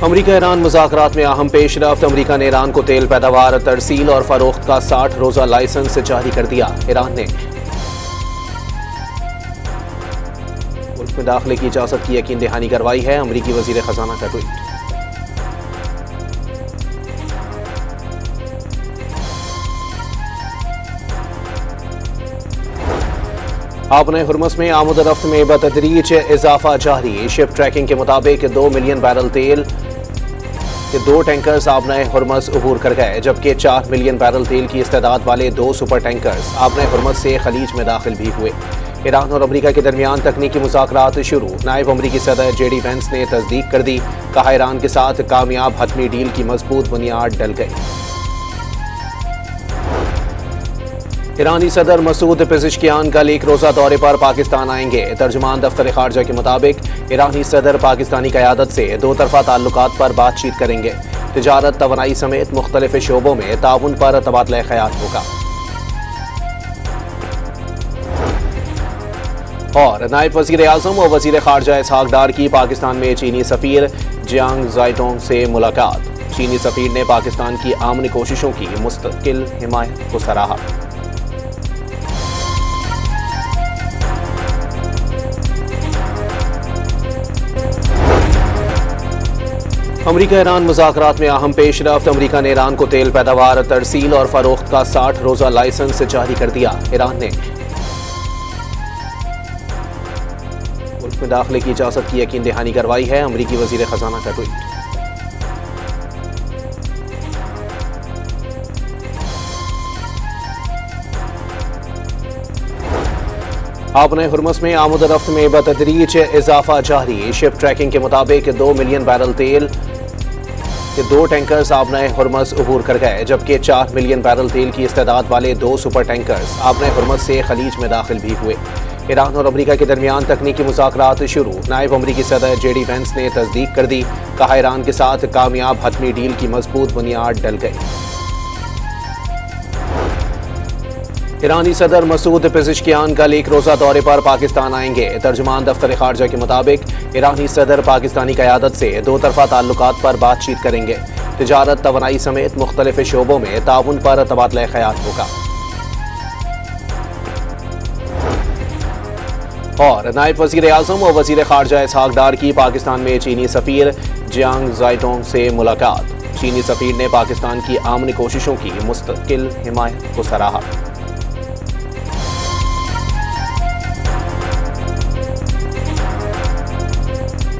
अमरीका Iran मुज़ाकरात में अहम पेशरफ्त। अमरीका ने ईरान को तेल पैदावार, तरसील और फरोख्त का 60 रोज़ा लाइसेंस जारी कर दिया। ईरान ने मुल्क में दाखिले की इजाजत की यकीन दहानी करवाई है। अमरीकी वजीर खजाना का ट्वीट। आपने हुर्मस में आमद-ओ-रफ्त में बतदरीज इजाफा जारी। शिप ट्रैकिंग के मुताबिक 2 मिलियन बैरल तेल के 2 टैंकर्स आपने हुर्मस अबूर कर गए, जबकि 4 मिलियन बैरल तेल की इस्तेदाद वाले 2 सुपर टैंकर्स आपने हुर्मस से खलीज में दाखिल भी हुए। ईरान और अमरीका के दरमियान तकनीकी मुज़ाकरात शुरू। नायब अमरीकी सदर जेडी वेंस ने तस्दीक कर दी। कहा, ईरान के साथ कामयाब हतमी डील की मजबूत बुनियाद डल गई। ईरानी सदर मसूद पेज़ेश्कियान कल एक रोज़ा दौरे पर पाकिस्तान आएंगे। तर्जुमान दफ्तर खारजा के मुताबिक ईरानी सदर पाकिस्तानी क़यादत से 2 तरफ़ा ताल्लुकात पर बातचीत करेंगे। तिजारत, तवानाई समेत मुख्तलिफ शोबों में ताउन पर तबादला ख्याल होगा। और नायब वज़ीर आज़म और वज़ीर खारजा इसहाक डार की पाकिस्तान में चीनी सफ़ीर जियांग ज़ाइटोंग से मुलाकात। चीनी सफ़ीर ने पाकिस्तान की आमनी कोशिशों की मुस्तकिल हिमायत को सराहा। अमरीका ईरान मुज़ाकरात में अहम पेशरफ्त। अमरीका ने ईरान को तेल पैदावार, तरसील और फरोख्त का 60 रोज़ा लाइसेंस जारी कर दिया। ईरान ने मुल्क में दाखिले की इजाजत की यकीन दहानी करवाई है। अमरीकी वजीर खजाना का ट्वीट। आपने हुर्मस में आमद-ओ-रफ्त में बतदरीज इजाफा जारी। शिप ट्रैकिंग के मुताबिक 2 मिलियन बैरल तेल के 2 टैंकर्स आपने हुर्मस अबूर कर गए, जबकि 4 मिलियन बैरल तेल की इस्तेदाद वाले 2 सुपर टैंकर्स आपने हुर्मस से खलीज में दाखिल भी हुए। ईरान और अमरीका के दरमियान तकनीकी मुज़ाकरात शुरू। नायब अमरीकी सदर जेडी वेंस ने तस्दीक कर दी। कहा, ईरान के साथ कामयाब हतमी डील की मजबूत बुनियाद डल गई। ईरानी सदर मसूद पेज़ेश्कियान कल एक रोज़ा दौरे पर पाकिस्तान आएंगे। तर्जुमान दफ्तर खारजा के मुताबिक ईरानी सदर पाकिस्तानी क़यादत से 2 तरफ़ा ताल्लुकात पर बातचीत करेंगे। तिजारत, तवानाई समेत मुख्तलिफ शोबों में ताउन पर तबादला ख्याल होगा। और नायब वज़ीर आज़म और वज़ीर खारजा इसहाक डार की पाकिस्तान में चीनी सफ़ीर जियांग ज़ाइटोंग से मुलाकात। चीनी सफ़ीर ने पाकिस्तान की आमनी कोशिशों की मुस्तकिल हिमायत को सराहा।